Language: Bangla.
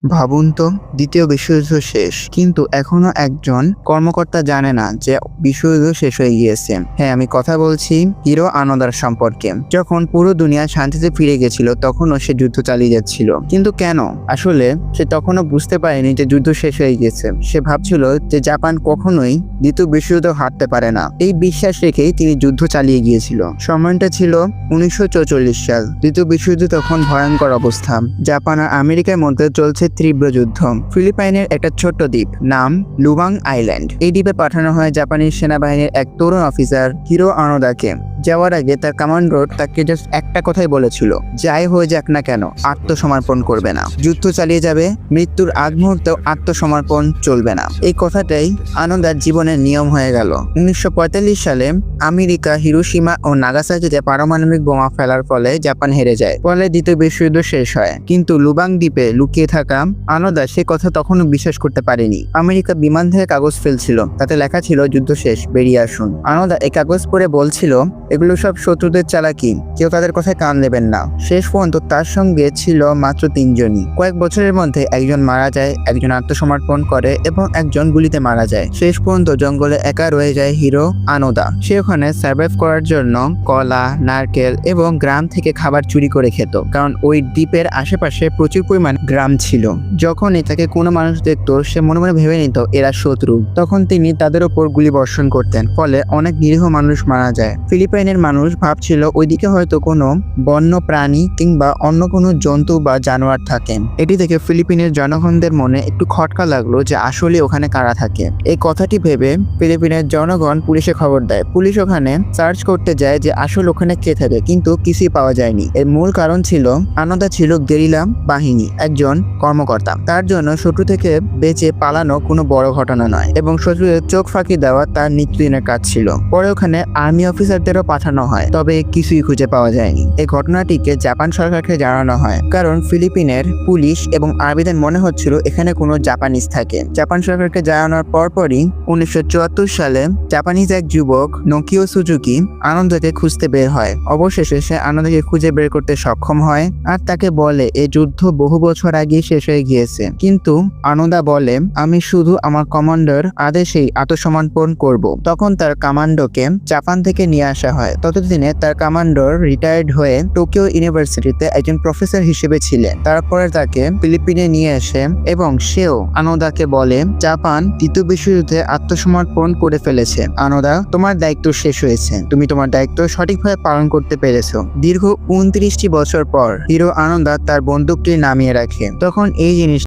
ভাবুন তো, দ্বিতীয় বিশ্বযুদ্ধ শেষ, কিন্তু এখনো একজন কর্মকর্তা জানে না যে বিশ্বযুদ্ধ শেষ হয়ে গিয়েছে। হ্যাঁ, আমি কথা বলছি হিরো আনোদার সম্পর্কে। যখন পুরো দুনিয়া শান্তিতে ফিরে গেছিল তখনও সে যুদ্ধ চালিয়ে যাচ্ছিল। কিন্তু কেন? আসলে সে তখনও বুঝতে পারেনি যে যুদ্ধ শেষ হয়ে গেছে। সে ভাবছিল যে জাপান কখনোই দ্বিতীয় বিশ্বযুদ্ধ হারতে পারে না। এই বিশ্বাস রেখেই তিনি যুদ্ধ চালিয়ে গিয়েছিল। সময়টা ছিল 1944 সাল। দ্বিতীয় বিশ্বযুদ্ধ তখন ভয়ঙ্কর অবস্থা। জাপান আর আমেরিকার মধ্যে চলছে তীব্র যুদ্ধ। ফিলিপাইনের একটা ছোট্ট দ্বীপ, নাম লুবাং আইল্যান্ড। এই দ্বীপে পাঠানো হয় জাপানিজ সেনাবাহিনীর এক তরুণ অফিসার হিরো আনোদাকে। যাওয়ার আগে তার কমান্ডার তাকে জাস্ট একটা কথাই বলেছিল, যাই হয়ে যাক না কেন আত্মসমর্পণ করবে না। যুদ্ধ চালিয়ে যাবে, মৃত্যুর আগ মুহূর্তেও আত্মসমর্পণ চলবে না। এই কথাটাই আনোদার জীবনের নিয়ম হয়ে গেল। 1945 সালে আমেরিকা হিরোশিমা ও নাগাসাকিতে পারমাণবিক বোমা ফেলার ফলে জাপান হেরে যায়। ফলে দ্বিতীয় বিশ্বযুদ্ধ শেষ হয়। কিন্তু লুবাং দ্বীপে লুকিয়ে থাকা আনোদা সে কথা তখনও বিশ্বাস করতে পারেনি। আমেরিকা বিমান থেকে কাগজ ফেলছিল, তাতে লেখা ছিল যুদ্ধ শেষ, বেরিয়ে আসুন। আনোদা এই কাগজ পড়ে বলছিল, এগুলো সব শত্রুদের চালাকি, কেউ তাদের কথায় কান দেবেন না। শেষ পর্যন্ত তার সঙ্গে ছিল মাত্র 3 জনই। কয়েক বছরের মধ্যে একজন মারা যায়, একজন আত্মসমর্পণ করে এবং একজন গুলিতে মারা যায়। শেষ পর্যন্ত জঙ্গলে একা রয়ে যায় হিরো আনোদা। সে ওখানে সার্ভাইভ করার জন্য কলা, নারকেল এবং গ্রাম থেকে খাবার চুরি করে খেত, কারণ ওই দ্বীপের আশেপাশে প্রচুর পরিমাণ গ্রাম ছিল। যখনই তাকে কোনো মানুষ দেখতো সে মনে মনে ভেবে নিত এরা শত্রু। তখন তিনি তাদের ওপর গুলি বর্ষণ করতেন, ফলে অনেক নিরীহ মানুষ মারা যায়। ফিলিপাইনের মানুষ ভাবছিল ওইদিকে হয়তো কোনো বন্য প্রাণী কিংবা অন্য কোনো জন্তু বা জানোয়ার থাকেন। এটি থেকে ফিলিপিনের জনগণদের মনে একটু খটকা লাগলো যে আসলে ওখানে কারা থাকে। এই কথাটি ভেবে ফিলিপিনের জনগণ পুলিশে খবর দেয়। পুলিশ ওখানে সার্চ করতে যায় যে আসলে ওখানে কে থাকে, কিন্তু কিছুই পাওয়া যায়নি। এর মূল কারণ ছিল আনোদা ছিল গেরিলা বাহিনী একজন কর্মকর্তা। তার জন্য শত্রু থেকে বেঁচে পালানো কোনো বড় ঘটনা নয় এবং শত্রুদের চোখ ফাঁকি দেওয়া তার নিত্যদিনের কাজ ছিল। পরে ওখানে আর্মি অফিসারদেরও পাঠানো হয়, তবে কিছুই খুঁজে পাওয়া যায়নি। এই ঘটনাটিকে জাপান সরকারকে জানানো হয়, কারণ ফিলিপিনের পুলিশ এবং আর্মিদের মনে হচ্ছিল এখানে কোনো জাপানিজ থাকে। জাপান সরকারকে জানানোর পরপরই 1974 সালে জাপানিজ এক যুবক নোকিও সুজুকি আনন্দকে খুঁজতে বের হয়। অবশেষে সে আনন্দকে খুঁজে বের করতে সক্ষম হয় আর তাকে বলে এই যুদ্ধ বহু বছর আগে শেষ হয়ে গিয়েছে। কিন্তু আনোদা বলে, আমি শুধু আমার কমান্ডার আদেশেই আত্মসমর্পণ করব। তখন তার কমান্ডোকে জাপান থেকে নিয়ে আসা হয়। ততদিনে তার কমান্ডার রিটায়ার্ড হয়ে টোকিও ইউনিভার্সিটিতে একজন প্রফেসর হিসেবে ছিলেন। তারপরে তাকে ফিলিপিনে নিয়ে আসে এবং সেও আনোদাকে বলে, জাপান দ্বিতীয় বিশ্বযুদ্ধে আত্মসমর্পণ করে ফেলেছে। আনোদা, তোমার দায়িত্ব শেষ হয়েছে, তুমি তোমার দায়িত্ব সঠিকভাবে পালন করতে পেরেছো। দীর্ঘ 29টি বছর পর হিরো আনোদা তার বন্দুকটি নামিয়ে রাখে। তখন এই জিনিস